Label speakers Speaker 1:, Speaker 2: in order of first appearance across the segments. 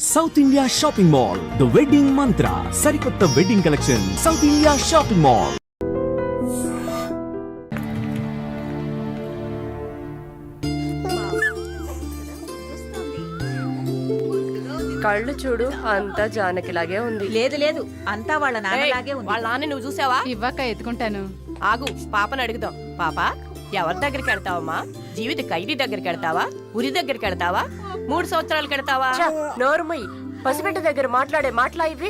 Speaker 1: South India shopping mall the wedding మంత్ర సరికొత్త wedding collection south India shopping mall.
Speaker 2: కళ్ళు చూడు అంతా జానకిలాగే ఉంది.
Speaker 3: లేదు లేదు అంతా వాళ్ళ నాన్నలాగే ఉంది.
Speaker 2: వాళ్ళ నాన్న నువ్వు చూసావా?
Speaker 4: ఇవ్వక ఎత్తుకుంటాను.
Speaker 2: ఆగు, పాపని అడుగుదాం. పాప, ఎవరి దగ్గరికి వెళ్తావమ్మా? జీవిత ఖైదీ దగ్గరికి వెళ్తావా? ఉరి దగ్గరికి వెళ్తావా? 3 సంవత్సరాలు కడతావా? నోరుమై, పసిబిడ్డ దగ్గర మాట్లాడే మాటలా ఇవి?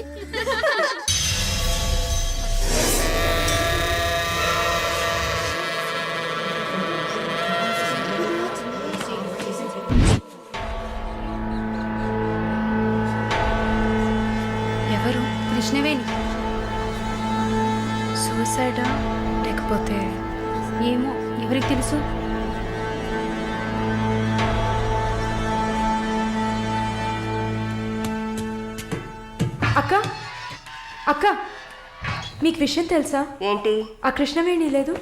Speaker 4: ఎవరు? కృష్ణవేణి. సూసైడా లేకపోతే ఏమో, ఎవరికి తెలుసు?
Speaker 5: అక్క అక్క, మీకు విషయం తెలుసా?
Speaker 6: ఏంటి?
Speaker 5: ఆ కృష్ణవేణి లేదు.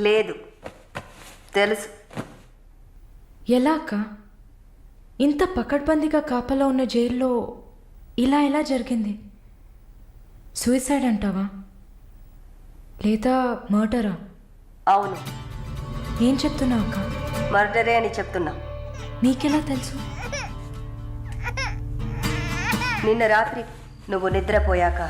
Speaker 6: లేదు, తెలుసు.
Speaker 5: ఎలా అక్క? ఇంత పకడ్బందీగా కాపలా ఉన్న జైల్లో ఇలా ఎలా జరిగింది? సూసైడ్ అంటావా లేదా మర్డరా?
Speaker 6: అవును.
Speaker 5: ఏం చెప్తున్నావు అక్క?
Speaker 6: మర్డరే అని చెప్తున్నా.
Speaker 5: నీకెలా తెలుసు?
Speaker 6: నిన్న రాత్రి నువ్వు నిద్రపోయాక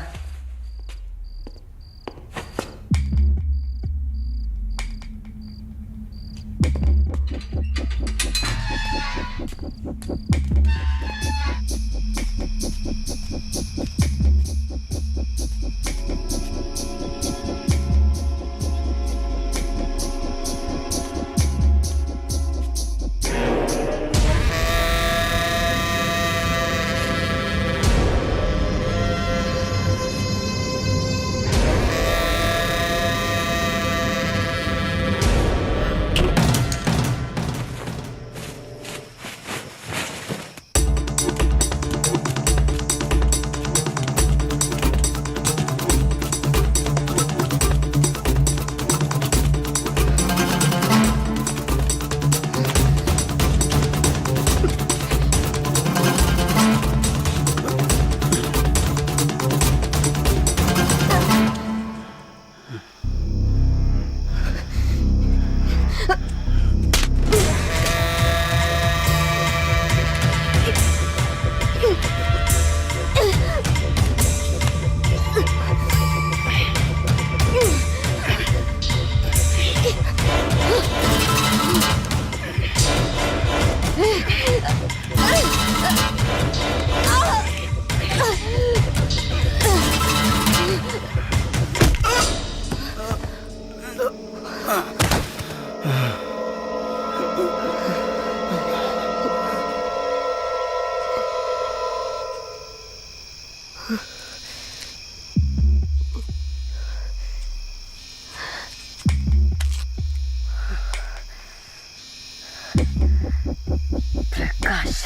Speaker 6: ప్రకాష్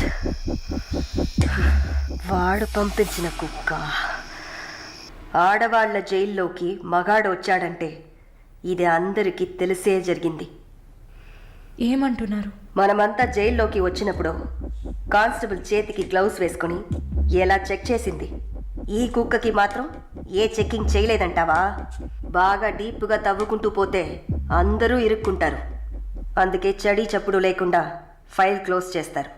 Speaker 6: వాడు పంపించిన కుక్క. ఆడవాళ్ల జైల్లోకి మగాడు వచ్చాడంటే ఇది అందరికీ తెలిసే జరిగింది.
Speaker 5: ఏమంటున్నారు?
Speaker 6: మనమంతా జైల్లోకి వచ్చినప్పుడు కానిస్టేబుల్ చేతికి గ్లౌస్ వేసుకుని ఎలా చెక్ చేసింది, ఈ కుక్కకి మాత్రం ఏ చెక్కింగ్ చేయలేదంటావా? బాగా డీప్గా తవ్వుకుంటూ పోతే అందరూ ఇరుక్కుంటారు. అందుకే చడి చప్పుడు లేకుండా ఫైల్ క్లోజ్ చేస్తారు.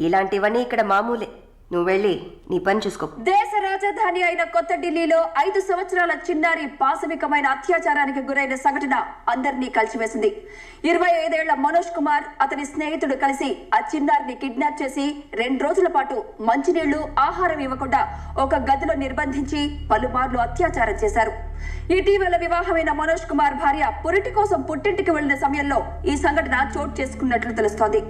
Speaker 6: ఇలాంటివన్నీ ఇక్కడ మామూలే. నువ్వు వెళ్ళి నీ పని చూసుకో.
Speaker 7: దేశ రాజధాని అయిన కొత్త ఢిల్లీలో 5 సంవత్సరాల చిన్నారి పాశవికమైన అత్యాచారానికి గురైన సంఘటన అందరినీ కలిసివేసింది. 25 ఏళ్ల మనోజ్ కుమార్, అతని స్నేహితుడు కలిసి ఆ చిన్నారిని కిడ్నాప్ చేసి 2 రోజుల పాటు మంచినీళ్లు, ఆహారం ఇవ్వకుండా ఒక గదిలో నిర్బంధించి పలుమార్లు అత్యాచారం చేశారు. ఇటీవల వివాహమైన మనోజ్ కుమార్ భార్య పురిటి కోసం పుట్టింటికి వెళ్లిన సమయంలో ఈ సంఘటన చోటు చేసుకున్నట్లు తెలుస్తోంది.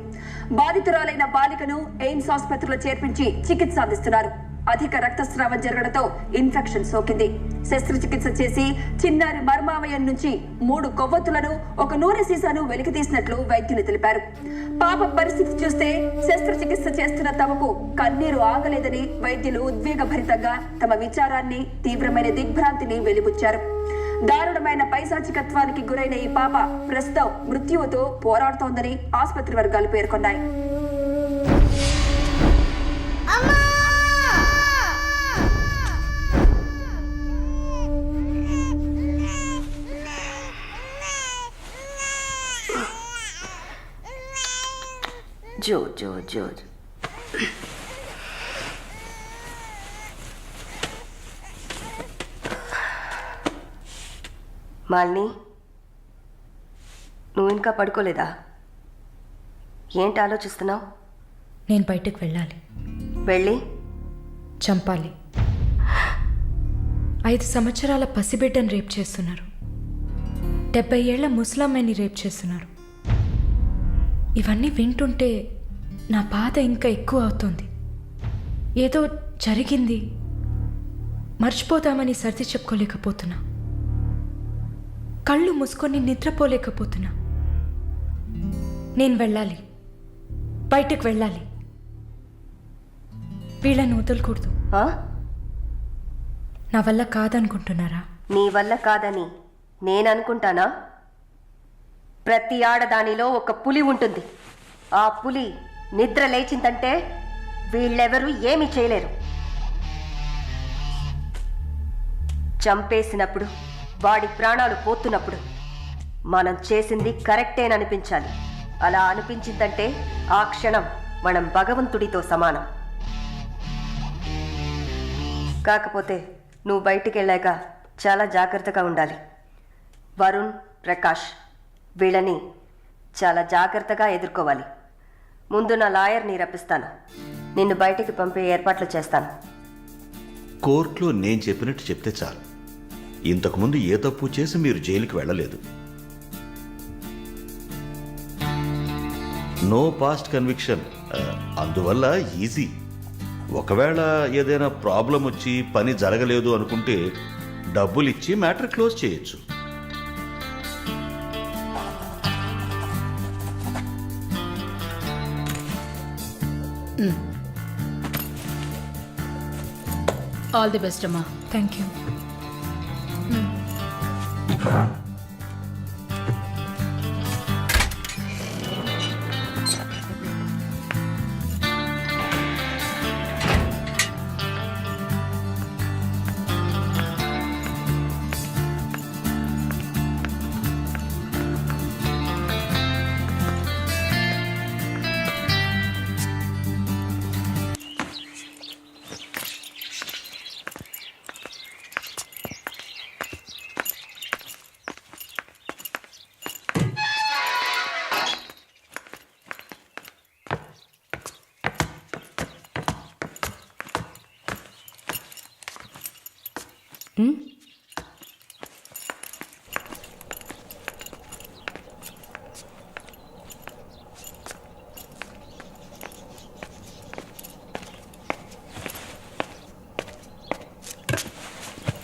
Speaker 7: బాధితురాలైన బాలికను ఎయిమ్స్ ఆసుపత్రిలో చేర్పించి చికిత్స అందిస్తున్నారు. అధిక రక్తస్రావం జరగడంతో ఇన్ఫెక్షన్ సోకింది. శస్త్రచికిత్స చేసి చిన్నారి మర్మావయం నుంచి 3 కొవ్వొత్తులను, ఒక నూనె సీసాను వెలికితీసినట్లు వైద్యులు తెలిపారు. పాప పరిస్థితి చూస్తే శస్త్రచికిత్స చేస్తున్న తమకు కన్నీరు ఆగలేదని వైద్యులు ఉద్వేగభరితంగా తమ విచారాన్ని, తీవ్రమైన దిగ్భ్రాంతిని వెలిబుచ్చారు. దారుణమైన పైశాచికత్వానికి గురైన ఈ పాప ప్రస్తుతం మృత్యువుతో పోరాడుతోందని ఆసుపత్రి వర్గాలు పేర్కొన్నాయి.
Speaker 6: జో మాలిని, నువ్వు ఇంకా పడుకోలేదా? ఏంటి ఆలోచిస్తున్నావు?
Speaker 5: నేను బయటకు వెళ్ళాలి.
Speaker 6: వెళ్ళి
Speaker 5: చంపాలి. 5 సంవత్సరాల పసిబిడ్డను రేప్ చేస్తున్నారు. 70 ఏళ్ల ముసలమ్మని రేప్ చేస్తున్నారు. ఇవన్నీ వింటుంటే నా బాధ ఇంకా ఎక్కువ అవుతుంది. ఏదో జరిగింది, మర్చిపోదామని సర్ది చెప్పుకోలేకపోతున్నా. కళ్ళు మూసుకొని నిద్రపోలేకపోతున్నా. నేను వెళ్ళాలి, బయటకు వెళ్ళాలి. వీళ్ళని వదలకూడదు.
Speaker 6: ఆ?
Speaker 5: నా వల్ల కాదనుకుంటున్నారా?
Speaker 6: నీ వల్ల కాదని నేను అనుకుంటానా? ప్రతి ఆడదానిలో ఒక పులి ఉంటుంది. ఆ పులి నిద్ర లేచిందంటే వీళ్ళెవరూ ఏమీ చేయలేరు. చంపేసినప్పుడు, వాడి ప్రాణాలు పోతున్నప్పుడు మనం చేసింది కరెక్టేననిపించాలి. అలా అనిపించిందంటే ఆ క్షణం మనం భగవంతుడితో సమానం. కాకపోతే నువ్వు బయటికి వెళ్ళాక చాలా జాగ్రత్తగా ఉండాలి. వరుణ్, ప్రకాష్ వీళ్ళని చాలా జాగ్రత్తగా ఎదుర్కోవాలి. ముందు నా లాయర్ని రప్పిస్తాను. నిన్ను బయటికి పంపే ఏర్పాట్లు చేస్తాను.
Speaker 8: కోర్టులో నేను చెప్పినట్టు చెప్తే చాలు. ఇంతకుముందు ఏ తప్పు చేసి మీరు జైలుకి వెళ్ళలేదు. నో పాస్ట్ కన్విక్షన్, అందువల్ల ఈజీ. ఒకవేళ ఏదైనా ప్రాబ్లం వచ్చి పని జరగలేదు అనుకుంటే డబ్బులు ఇచ్చి మ్యాటర్ క్లోజ్ చేయొచ్చు.
Speaker 3: ఆల్ ది బెస్ట్ అమ్మా.
Speaker 5: Thank you.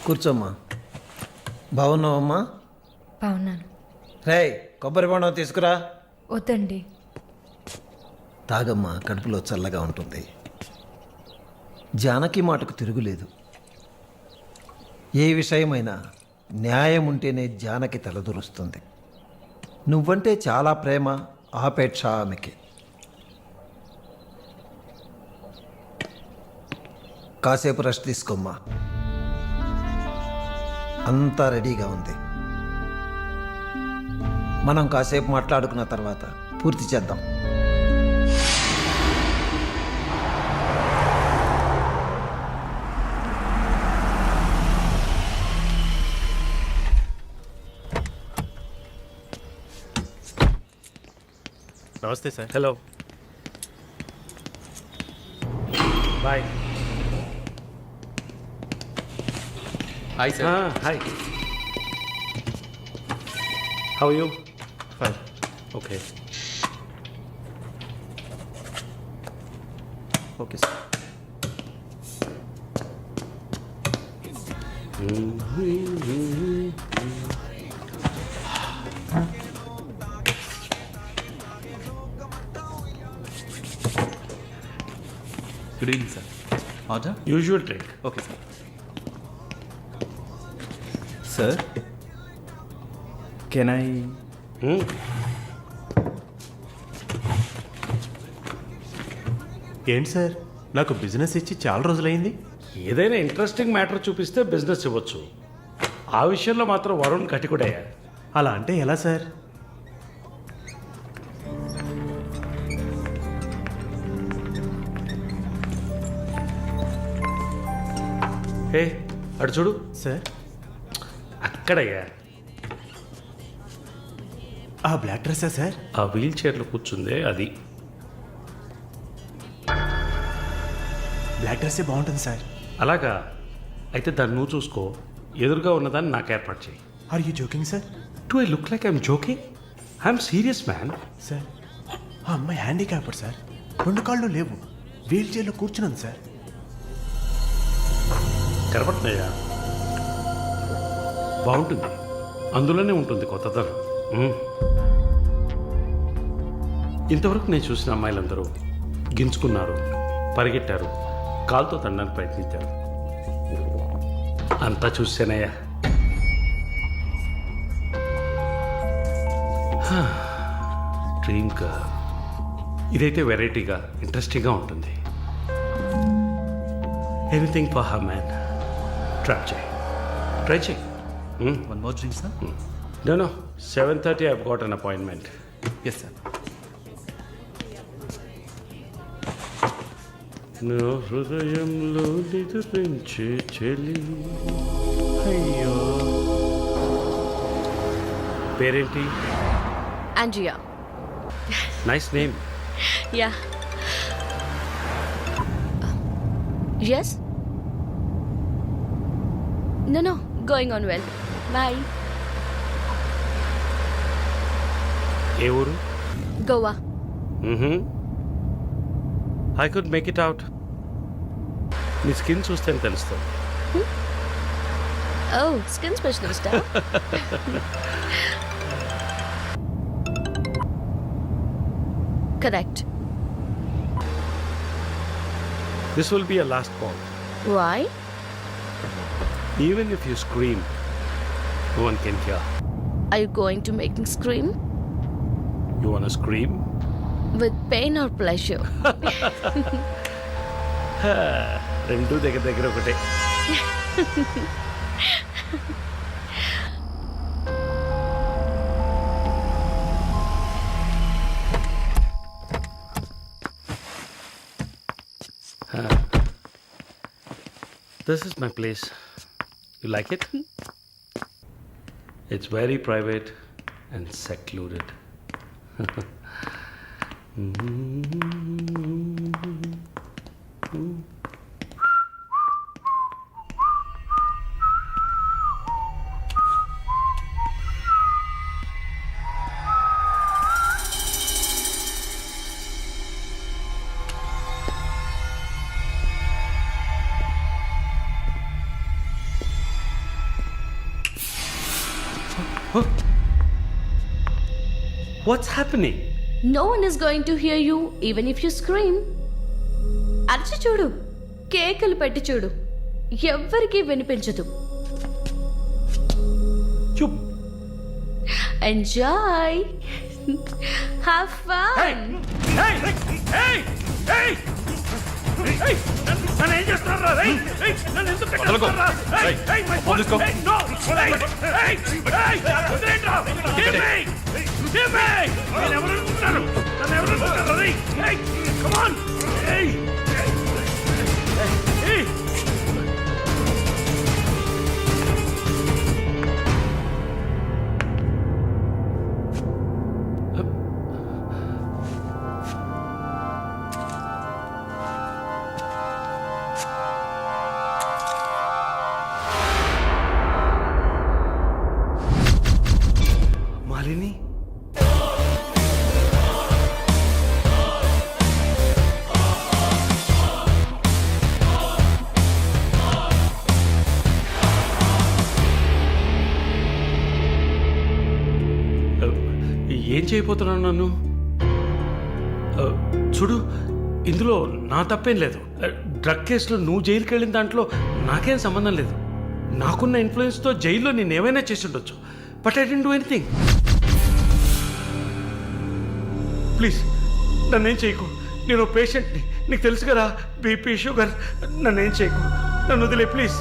Speaker 9: కూర్చోమ్మా. బాగున్నావమ్మా?
Speaker 5: బాగున్నాను.
Speaker 9: రేయ్, కొబ్బరి బొండం తీసుకురా.
Speaker 5: వద్దండి.
Speaker 9: తాగమ్మా, కడుపులో చల్లగా ఉంటుంది. జానకి మాటకు తిరుగులేదు. ఏ విషయమైనా న్యాయం ఉంటేనే జానకి తలదూరుస్తుంది. నువ్వంటే చాలా ప్రేమ, ఆపేక్ష ఆమెకి. కాసేపు రెస్ట్ తీసుకోమ్మా. అంతా రెడీగా ఉంది. మనం కాసేపు మాట్లాడుకున్న తర్వాత పూర్తి చేద్దాం.
Speaker 10: నమస్తే sir. Hello, bye.
Speaker 11: Hi sir.
Speaker 10: Hi, how you? Fine, okay
Speaker 11: okay sir. Good evening sir. Order?
Speaker 10: Usual drink.
Speaker 11: Okay sir. Sir, can I?
Speaker 10: ఏంటి సార్, నాకు బిజినెస్ ఇచ్చి చాలా రోజులైంది.
Speaker 12: ఏదైనా ఇంట్రెస్టింగ్ మ్యాటర్ చూపిస్తే బిజినెస్ ఇవ్వచ్చు. ఆ విషయంలో మాత్రం వరుణ్ కటికుడయ్యా.
Speaker 10: అలా అంటే ఎలా సార్?
Speaker 12: ఏ అటు చూడు,
Speaker 10: సార్
Speaker 12: అక్కడయ్యా
Speaker 10: ఆ బ్లాక్ డ్రెస్సా సార్?
Speaker 12: ఆ వీల్ చైర్లో కూర్చుందే అది.
Speaker 10: బ్లాక్ డ్రెస్సే బాగుంటుంది సార్.
Speaker 12: అలాగా, అయితే దాన్ని నువ్వు చూసుకో, ఎదురుగా ఉన్నదాన్ని నాకు ఏర్పాటు చేయి.
Speaker 10: Are you joking sir?
Speaker 12: Do I look like I'm joking? I'm serious man.
Speaker 10: Sir ఆ అమ్మాయి హ్యాండిక్యాప్డ్ సార్, 2 కాళ్ళు లేవు, వీల్ చైర్లో కూర్చున్నాను సార్.
Speaker 12: కనపడుతున్నాయా? బాగుంటుంది, అందులోనే ఉంటుంది కొత్తదనం. ఇంతవరకు నేను చూసిన అమ్మాయిలందరూ గింజుకున్నారు, పరిగెట్టారు, కాలుతో తండడానికి ప్రయత్నించారు. అంతా చూసానయ్యా. డ్రీమ్ గర్ల్, ఇదైతే వెరైటీగా ఇంట్రెస్టింగ్గా ఉంటుంది. Anything for her man. Try చేయి.
Speaker 11: One more drink sir?
Speaker 12: No, 7:30 I've got an appointment.
Speaker 11: Yes sir.
Speaker 12: నా హృదయంలో నిద్రించే చెలి, అయ్యో. పేరేంటి?
Speaker 2: Andrea.
Speaker 12: Nice name.
Speaker 2: Ya. Yes. No, going on well. Bye.
Speaker 12: ఏ ఊరు?
Speaker 2: Goa.
Speaker 12: I could make it out. నీ స్కిన్ చూస్తే తెలుస్తుంది.
Speaker 2: Oh, skin specialist. Correct.
Speaker 12: This will be a last call.
Speaker 2: Why?
Speaker 12: Even if you scream, no one can hear.
Speaker 2: Are you going to make me scream?
Speaker 12: You wanna scream?
Speaker 2: With pain or pleasure?
Speaker 12: రెండు దగ్గర ఒకటే. This is my place. You like it? It's very private and secluded. What's happening?
Speaker 2: No one is going to hear you even if you scream. అరచి చూడు, కేకలు పెట్టి చూడు, ఎవ్వరికీ వినిపించదు.
Speaker 12: Chup.
Speaker 2: Enjoy. Have fun.
Speaker 12: Hey! నన్ను ఏం చేస్తున్నారా? నన్ను ఎందుకు కట్టేస్తున్నారా? No! వదిలేయండిరా. Give me! నేను ఎవరు అనుకుంటున్నారు? నన్ను ఎవరు అనుకుంటున్నారు? Come on! Hey! మాలిని, ఏం చేయబోతున్నాను నన్ను? చూడు, ఇందులో నా తప్పేం లేదు. డ్రగ్ కేసులో నువ్వు జైలుకి వెళ్ళిన దాంట్లో నాకేం సంబంధం లేదు. నాకున్న ఇన్ఫ్లుయెన్స్తో జైల్లో నేను ఏమైనా చేసి ఉండొచ్చు. But I don't do anything. Please నన్నేం చేయకు. నేను పేషెంట్ని, నీకు తెలుసు కదా, బీపీ, షుగర్. నన్నేం చేయకు, నన్ను వదిలే ప్లీజ్.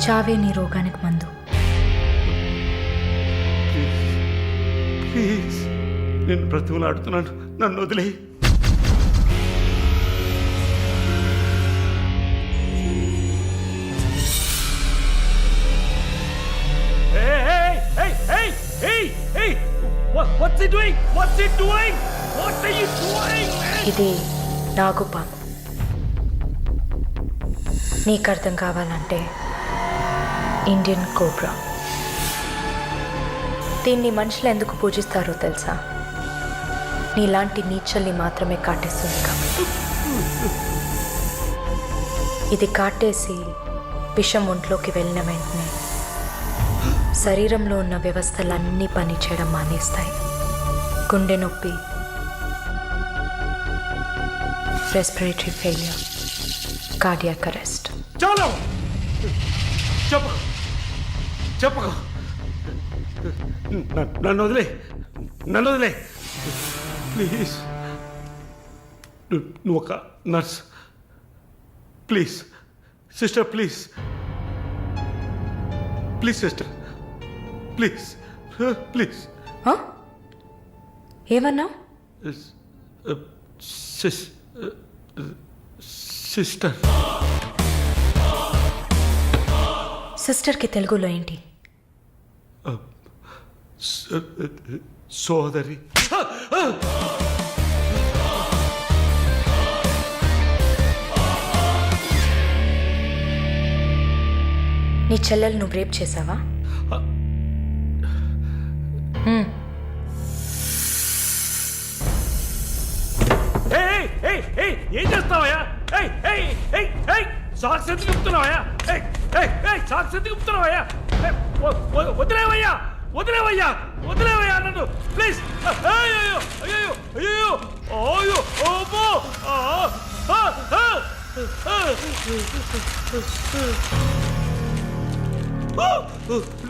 Speaker 5: చావే నీ రోగానికి మందు.
Speaker 12: ప్లీజ్, నేను బ్రతిమలాడుతున్నాను, నన్ను వదిలే. What's he doing? What's he doing? What are you doing, man?
Speaker 5: ఇది నాగుపాము. నీకు అర్థం కావాలంటే ఇండియన్ కోబ్రా. దీన్ని మనుషులు ఎందుకు పూజిస్తారో తెలుసా? నీలాంటి నీచల్ని మాత్రమే కాటేస్తుంది కాబట్టి. ఇది కాటేసి విషం ఒంట్లోకి వెళ్ళిన వెంటనే శరీరంలో ఉన్న వ్యవస్థలన్నీ పనిచేయడం మానేస్తాయి. గుండె నొప్పి, రెస్పిరేటరీ ఫెయిల్యూర్, కార్డియాక్ అరెస్ట్.
Speaker 12: చాలు చెప్పు చెప్పు నన్ను వదిలే ప్లీజ్. నువ్వు ఒక nurse, please sister, please sister, please.
Speaker 5: ఏమన్నా?
Speaker 12: సిస్టర్.
Speaker 5: సిస్టర్కి తెలుగులో ఏంటి?
Speaker 12: సోదరి.
Speaker 5: నీ చెల్లెలు నువ్వు రేప్ చేసావా?
Speaker 12: ఏం చేస్తావయ్యా? సాక్స్ ఎందుకు చెప్తున్నావయ్యా? సాక్స్ ఎందుకు చెప్తున్నావయ్యా? వదిలేవయ్యా నన్ను ప్లీజ్. అయ్యో అయ్యో అయ్యో అయ్యో ఓమో.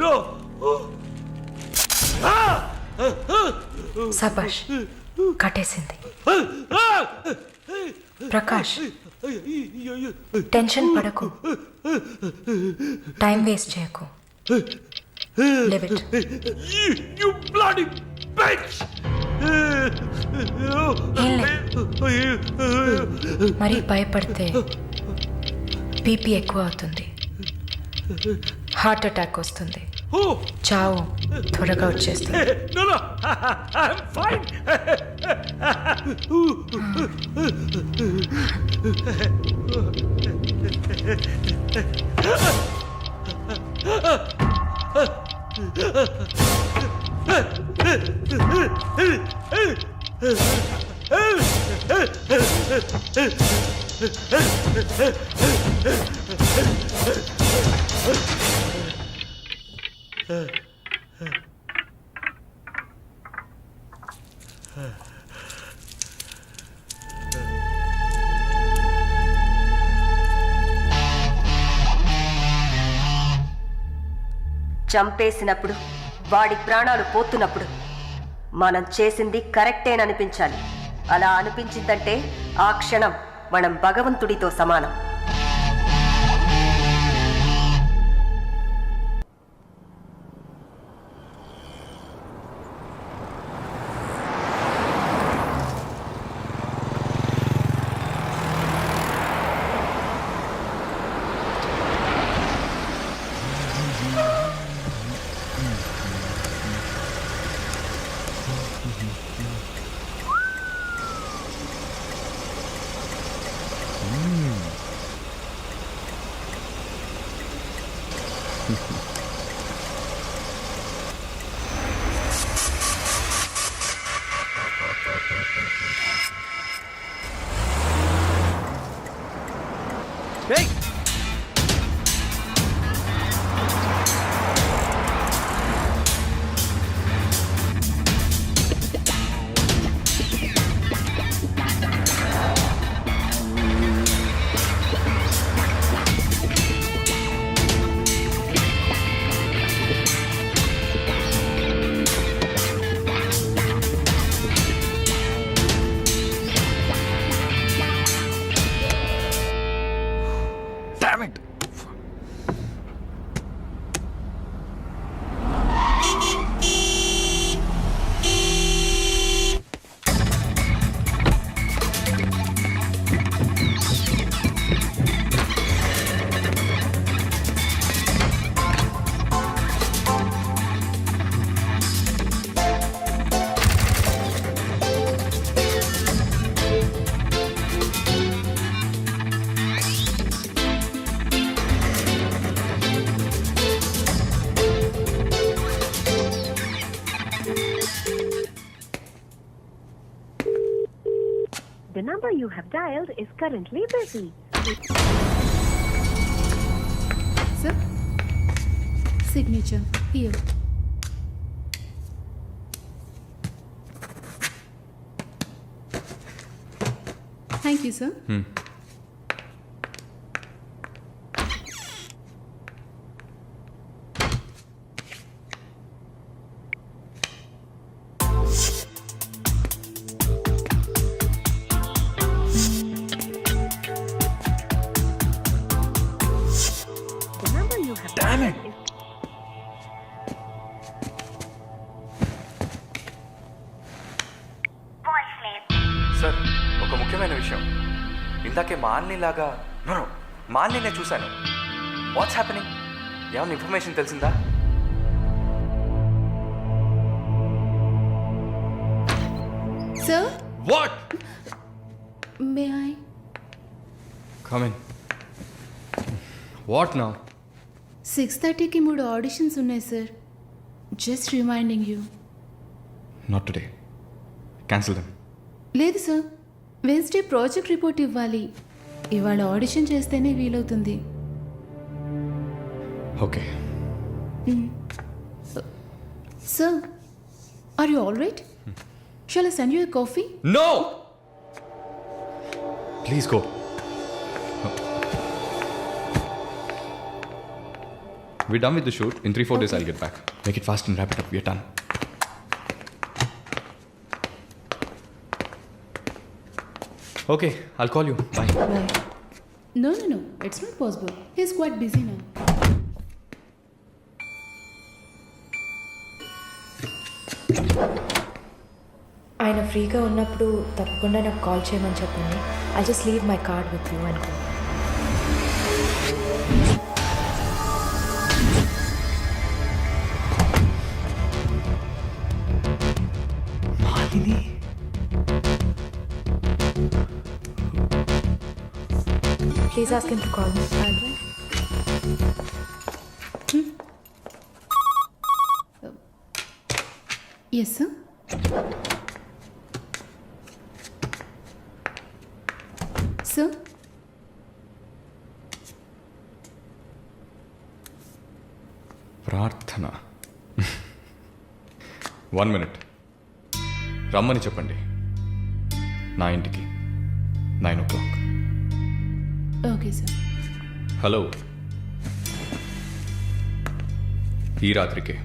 Speaker 12: నో.
Speaker 5: సబాష్, కట్టేసింది. ప్రకాష్, టెన్షన్ పడకు, టైం వేస్ట్ చేయకు. Leave it.
Speaker 12: You bloody bitch!
Speaker 5: మరి భయపడితే బీపీ ఎక్కువ అవుతుంది, హార్ట్ అటాక్ వస్తుంది, చావు త్వరగా వచ్చేస్తుంది.
Speaker 12: No, I'm fine.
Speaker 6: చంపేసినప్పుడు, వాడి ప్రాణాలు పోతున్నప్పుడు మనం చేసింది కరెక్టేననిపించాలి. అలా అనిపించిందంటే ఆ క్షణం మనం భగవంతుడితో సమానం.
Speaker 12: Hey! Damn it!
Speaker 7: number you have dialed is currently busy.
Speaker 3: Sir, signature here. Thank you, sir.
Speaker 7: The number you have
Speaker 10: Damn it!
Speaker 11: Sir ఒక ముఖ్యమైన విషయం ఇందాకే మాలినిలాగా నో మాలిని చూశాను. What's happening? ఏమైనా ఇన్ఫర్మేషన్ తెలిసిందా?
Speaker 3: Sir,
Speaker 11: what?
Speaker 3: may I?
Speaker 11: Come in. What now?
Speaker 3: 6:30కి 3 auditions ఉన్నాయి sir. Just reminding you.
Speaker 11: Not today. Cancel them.
Speaker 3: లేదు సార్, వెన్స్డే ప్రాజెక్ట్ రిపోర్ట్ ఇవ్వాలి. ఇవాళ ఆడిషన్ చేస్తేనే వీలవుతుంది.
Speaker 11: Okay.
Speaker 3: Sir, are you all right? Shall I send you a coffee?
Speaker 11: No! Please go. We're done with the shoot. In 3-4 days, I'll get back. Make it fast and wrap it up. We're done. Okay, I'll call you. Bye.
Speaker 3: Bye. No, it's not possible. He's quite busy now.
Speaker 5: ఆయన ఫ్రీగా ఉన్నప్పుడు తప్పకుండా నాకు call చేయమని చెప్పండి. I just leave my card with you అనుకో.
Speaker 10: Malini
Speaker 5: please ask him to call me.
Speaker 3: Yes, sir. Sir?
Speaker 11: ప్రార్థన. 1 minute. రమ్మని చెప్పండి నా ఇంటికి 9 o'clock.
Speaker 3: Okay, sir.
Speaker 11: హలో, ఈ రాత్రికే.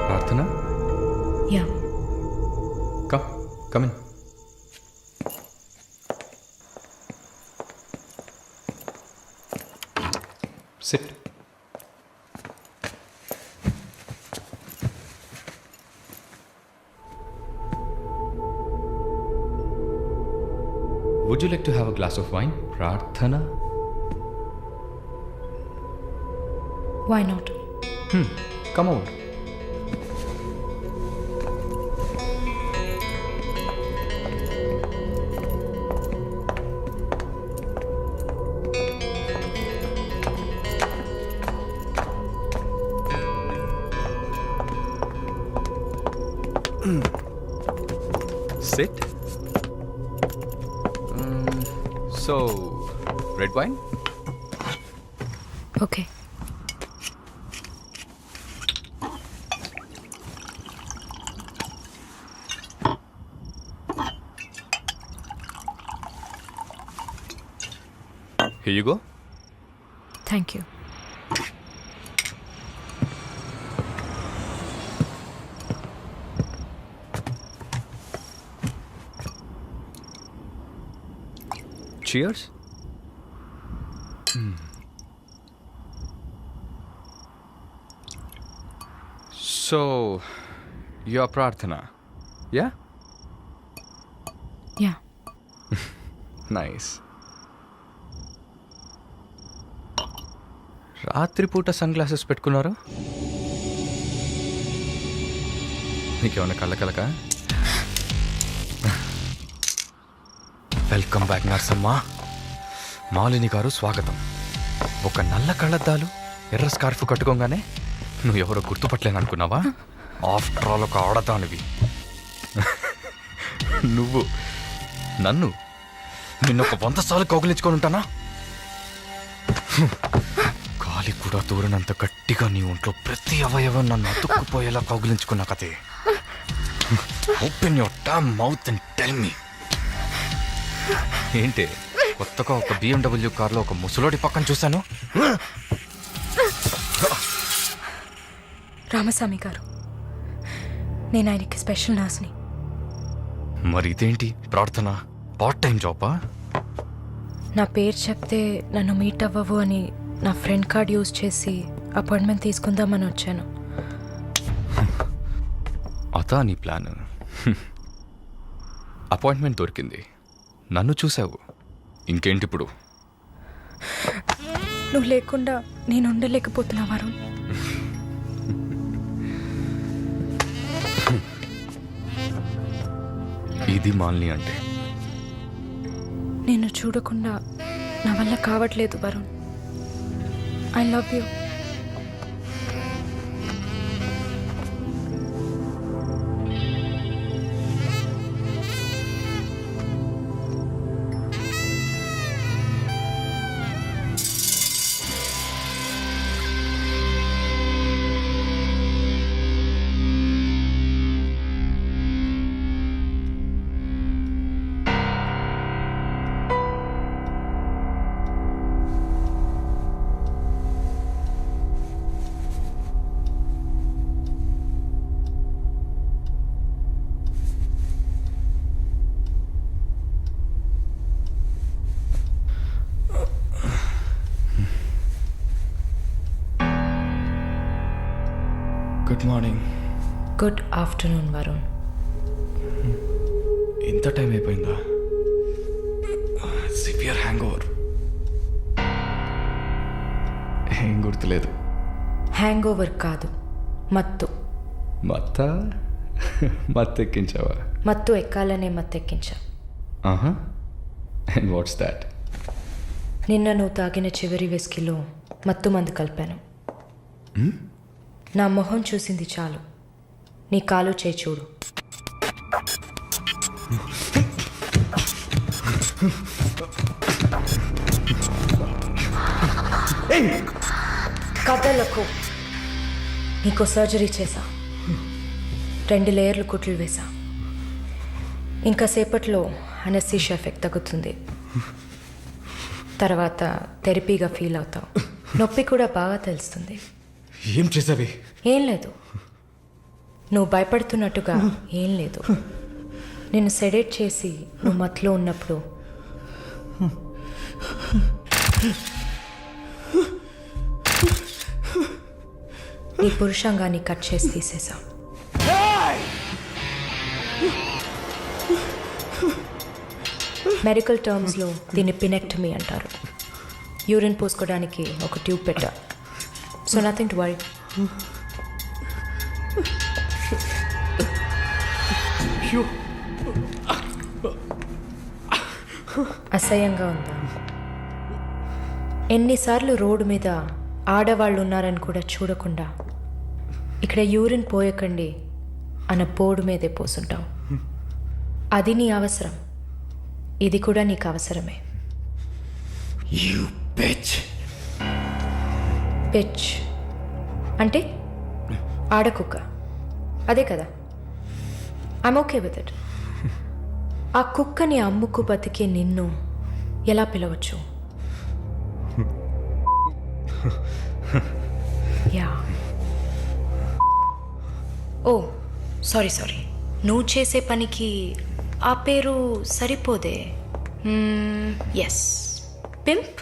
Speaker 11: ప్రార్థన,
Speaker 5: yeah,
Speaker 11: come in. Sit. Would you like to have a glass of wine, Prarthana?
Speaker 5: Why not?
Speaker 11: Come over. Sit. So, red wine?
Speaker 5: Okay.
Speaker 11: Here you go.
Speaker 5: Thank you.
Speaker 11: Cheers. So your Prarthana yeah
Speaker 4: yeah
Speaker 11: nice. రాత్రిపూట sunglasses పెట్టుకున్నారు, నీకేమన్నా కళ్ళ welcome back Narsamma. Malini గారు స్వాగతం. ఒక నల్ల కళ్ళద్దాలు ఎర్ర స్కార్ఫ్ కట్టుకోగానే నువ్వు ఎవరో గుర్తుపట్టలేను అనుకున్నావా? ఆఫ్టర్ ఆల్ ఒక ఆడదానివి నువ్వు. నిన్ను ఒక 100 సార్లు కౌగిలించుకొని ఉంటానా? గాలి కూడా దూరనంత గట్టిగా నీ ఒంట్లో ప్రతి అవయవం నన్ను అతుక్కుపోయేలా కౌగిలించుకున్నా కదే. Open your damn mouth and tell me. ఏంటి కొత్తగా ఒక BMW కార్లో ఒక ముసలోడి పక్కన చూశాను.
Speaker 5: రామస్వామి గారు, నేను ఆయనకి స్పెషల్ నర్స్ని.
Speaker 11: మరి ఇదేంటి ప్రార్థన? పార్ట్ టైం జాబా?
Speaker 5: నా పేరు చెప్తే నన్ను మీట్ అవ్వవు అని నా ఫ్రెండ్ కార్డ్ యూజ్ చేసి అపాయింట్మెంట్ తీసుకుందామని వచ్చాను.
Speaker 11: అదా నీ ప్లాన్? అపాయింట్మెంట్ దొరికింది, నన్ను చూసావు, ఇంకేంటి ఇప్పుడు?
Speaker 5: నువ్వు లేకుండా నేను ఉండలేకపోతున్నా వరుణ్.
Speaker 11: ఇది మాలిని అంటే.
Speaker 5: నేను చూడకుండా నా వల్ల కావట్లేదు Varun. I love you.
Speaker 11: Good morning.
Speaker 5: Good afternoon Varun.
Speaker 11: ఇంత టైం అయిపోయిందా? Severe hang over. ఏం గుర్తులేదు.
Speaker 5: హ్యాంగ్ ఓవర్ కాదు, మత్తు.
Speaker 11: మత్తు ఎక్కించావా?
Speaker 5: మత్తు ఎక్కాలనే మత్తు ఎక్కించా.
Speaker 11: And what's that?
Speaker 5: నిన్న నువ్వు తాగిన చివరి విస్కీలో మత్తు మందు కలిపాను. నా మొహం చూసింది చాలు, నీ కాలు చేయి చూడు. కథలకు నీకు సర్జరీ చేశా, 2 లేయర్లు కుట్లు వేసా. ఇంకా సేపట్లో అనస్థీషియా ఎఫెక్ట్ తగ్గుతుంది. తర్వాత థెరపీగా ఫీల్ అవుతావు. నొప్పి కూడా బాగా తెలుస్తుంది.
Speaker 11: ఏం చేసావి?
Speaker 5: ఏం లేదు, నువ్వు భయపడుతున్నట్టుగా ఏం లేదు. నేను సెడేట్ చేసి నువ్వు మత్తులో ఉన్నప్పుడు నీ పురుషాంగాన్ని కట్ చేసి తీసేసా. మెడికల్ టర్మ్స్లో దీన్ని పినెక్టమీ అంటారు. యూరిన్ పోసుకోవడానికి ఒక ట్యూబ్ పెట్టా. So nothing to worry. అసహ్యంగా ఉందా? ఎన్నిసార్లు రోడ్డు మీద ఆడవాళ్ళు ఉన్నారని కూడా చూడకుండా ఇక్కడ యూరిన్ పోయకండి అన్న బోర్డు మీదే పోసుంటావు. అది నీ అవసరం, ఇది కూడా నీకు అవసరమే. పిచ్ అంటే ఆడకుక్క, అదే కదా? I'm okay with it. ఆ కుక్కని అమ్ముకు బతికే నిన్ను ఎలా పిలవచ్చు? యా. ఓ సారీ, నువ్వు చేసే పనికి ఆ పేరు సరిపోదే. Yes, pimp.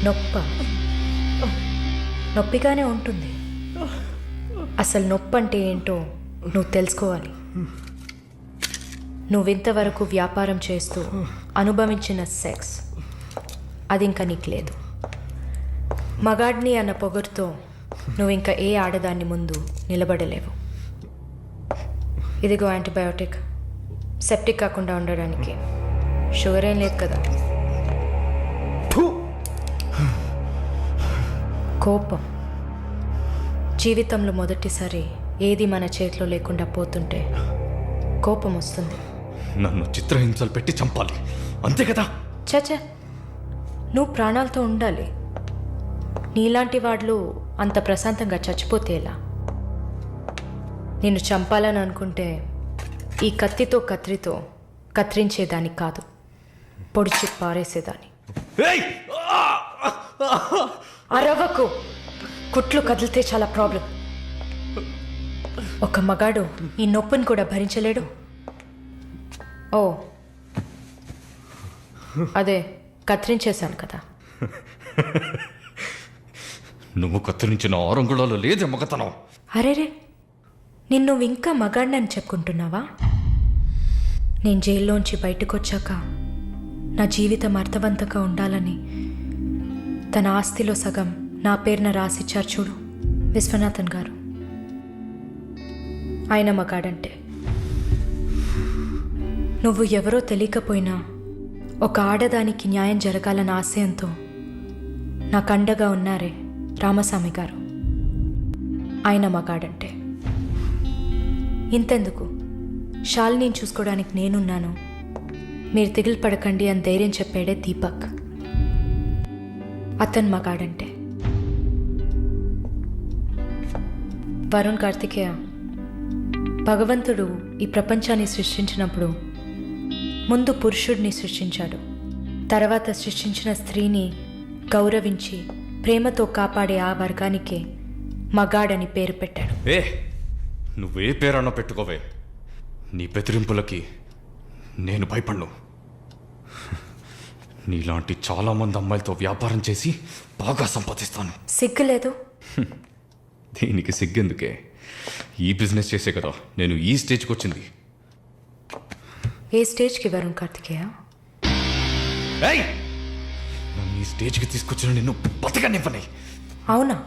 Speaker 5: నొప్ప నొప్పిగానే ఉంటుంది. అసలు నొప్పి అంటే ఏంటో నువ్వు తెలుసుకోవాలి. నువ్వింతవరకు వ్యాపారం చేస్తూ అనుభవించిన సెక్స్ అది ఇంకా నీకు లేదు. మగాడిని అన్న పొగరుతో నువ్వు ఇంకా ఏ ఆడదాన్ని ముందు నిలబడలేవు. ఇదిగో యాంటీబయోటిక్, సెప్టిక్ కాకుండా ఉండడానికి. షుగర్ ఏం లేదు కదా. కోపం జీవితంలో మొదటిసారి ఏది మన చేతిలో లేకుండా పోతుంటే కోపం వస్తుంది.
Speaker 11: నన్ను చిత్రహింసలు పెట్టి చంపాలి అంతే కదా?
Speaker 5: చచ్చా, నువ్వు ప్రాణాలతో ఉండాలి. నీలాంటి వాళ్ళు అంత ప్రశాంతంగా చచ్చిపోతే ఎలా? నిన్ను చంపాలని అనుకుంటే ఈ కత్తితో కత్తితో కత్తిరించేదాన్ని కాదు, పొడిచి పారేసేదాన్ని. అరవకు, కుట్లు కదిలితే చాలా ప్రాబ్లం. ఒక మగాడు ఈ నొప్పిని కూడా భరించలేడు. ఓ అదే కత్తిరించేశాను కదా.
Speaker 11: నువ్వు కత్తిరించిన ఆరంగుళాలు లేదే మగతనం.
Speaker 5: అరేరే, నిన్ను ఇంకా మగాడినని చెప్పుకుంటున్నావా? నేను జైల్లోంచి బయటకు వచ్చాక నా జీవితం అర్థవంతంగా ఉండాలని తన ఆస్తిలో సగం నా పేరున రాసిచ్చారు చూడు విశ్వనాథన్ గారు. ఆయన మగాడంటే. నువ్వు ఎవరో తెలియకపోయినా ఒక ఆడదానికి న్యాయం జరగాలన్న ఆశయంతో నాకు అండగా ఉన్నారే రామస్వామి గారు, ఆయన మగాడంటే. ఇంతెందుకు, శాలిని చూసుకోవడానికి నేనున్నాను, మీరు దిగులు పడకండి అని ధైర్యం చెప్పాడే దీపక్, అతను మగాడంటే. వరుణ్ కార్తికేయ, భగవంతుడు ఈ ప్రపంచాన్ని సృష్టించినప్పుడు ముందు పురుషుడిని సృష్టించాడు. తర్వాత సృష్టించిన స్త్రీని గౌరవించి ప్రేమతో కాపాడే ఆ వర్గానికే మగాడని పేరు పెట్టాడు.
Speaker 11: నువ్వే పేరన్నా పెట్టుకోవే, నీ బెదిరింపులకి నేను భయపడ్ను. నీలాంటి చాలామంది అమ్మాయిలతో వ్యాపారం చేసి బాగా సంపాదిస్తాను.
Speaker 5: సిగ్గులేదు?
Speaker 11: దీనికి సిగ్గెందుకే? ఈ బిజినెస్ చేసే కదా నేను ఈ స్టేజ్కి వచ్చింది.
Speaker 5: ఏ స్టేజ్కి వరుణ్ కార్తికేయ?
Speaker 11: నన్ను ఈ స్టేజ్కి తీసుకొచ్చిన నిన్ను బతకనివ్వని.
Speaker 5: అవునా?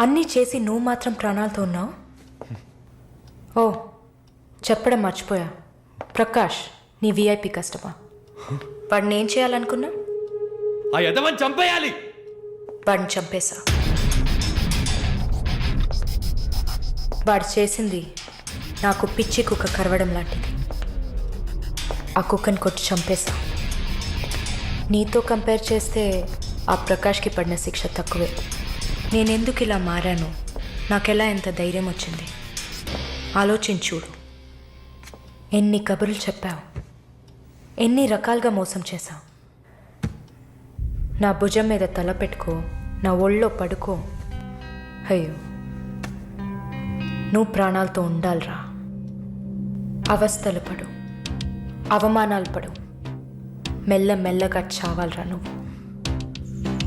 Speaker 5: అన్నీ చేసి నువ్వు మాత్రం ప్రాణాలతో ఉన్నావు? ఓ చెప్పడం మర్చిపోయా, ప్రకాష్ నీ విఐపి కస్టమర్. వాడిని ఏం చేయాలనుకున్నా?
Speaker 11: ఆ యదవని చంపేయాలి.
Speaker 5: వాడిని చంపేశా. వాడు చేసింది నాకు పిచ్చి కుక్క కరవడం లాంటిది. ఆ కుక్కని కొట్టి చంపేశా. నీతో కంపేర్ చేస్తే ఆ ప్రకాష్కి పడిన శిక్ష తక్కువే. నేనెందుకు ఇలా మారాను, నాకెలా ఎంత ధైర్యం వచ్చింది ఆలోచించూడు. ఎన్ని కబుర్లు చెప్పావు, ఎన్ని రకాలుగా మోసం చేశావు. నా భుజం మీద తల పెట్టుకో, నా ఒళ్ళో పడుకో. అయ్యో, నువ్వు ప్రాణాలతో ఉండాలిరా. అవస్థలు పడు, అవమానాలు పడు, మెల్లమెల్లగా చావాలరా నువ్వు.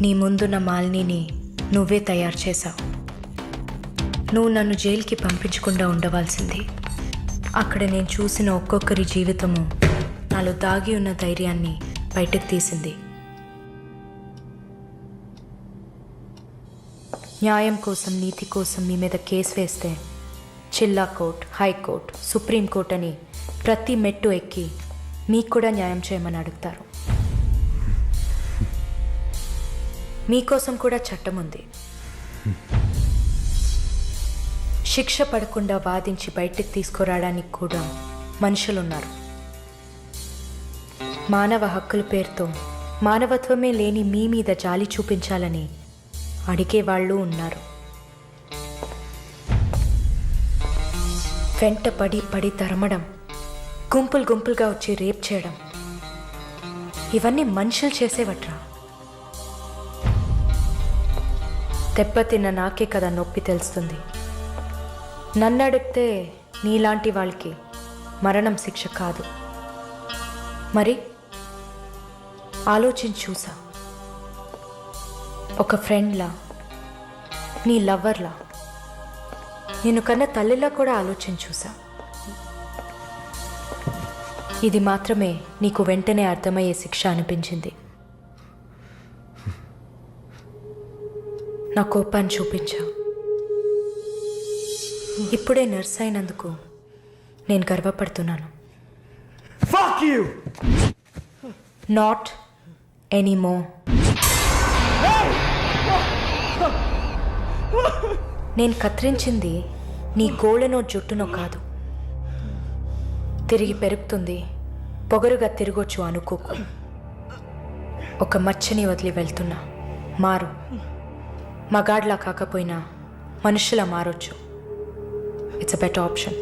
Speaker 5: నీ ముందున్న మాలిని నువ్వే తయారు చేశావు. నువ్వు నన్ను జైలుకి పంపించకుండా ఉండవలసింది. అక్కడ నేను చూసిన ఒక్కొక్కరి జీవితము నాలో దాగి ఉన్న ధైర్యాన్ని బయటకు తీసింది. న్యాయం కోసం, నీతి కోసం మీ మీద కేసు వేస్తే జిల్లా కోర్ట్, హైకోర్ట్, సుప్రీంకోర్ట్ అని ప్రతి మెట్టు ఎక్కి మీకు కూడా న్యాయం చేయమని అడుగుతారు. మీకోసం కూడా చట్టం ఉంది. శిక్ష పడకుండా వాదించి బయటకు తీసుకురావడానికి కూడా మనుషులున్నారు. మానవ హక్కుల పేరుతో మానవత్వమే లేని మీ మీద జాలి చూపించాలని అడిగేవాళ్ళు ఉన్నారు. వెంట పడి తరమడం, గుంపులుగా వచ్చి రేప్ చేయడం, ఇవన్నీ మనుషులు చేసేవట్రా. దెబ్బతిన్న నాకే కదా నొప్పి తెలుస్తుంది. నన్ను అడిగితే నీలాంటి వాళ్ళకి మరణం శిక్ష కాదు. మరి ఆలోచించి చూసా. ఒక ఫ్రెండ్లా నీ లవ్వర్లా, నేను కన్న తల్లిలా కూడా ఆలోచించి చూసా. ఇది మాత్రమే నీకు వెంటనే అర్థమయ్యే శిక్ష అనిపించింది. నా కోపాన్ని చూపించా. ఇప్పుడే నర్స్ అయినందుకు నేను గర్వపడుతున్నాను. Not anymore. నేను కత్తిరించింది నీ గోళ్ళనో జుట్టునో కాదు. తిరిగి పెరుగుతుంది, పొగరుగా తిరగొచ్చు అనుకోకు. ఒక మచ్చని వదిలి వెళ్తున్నా. మారు. మగాడ్లా కాకపోయినా మనుషులా మారొచ్చు. It's a better option.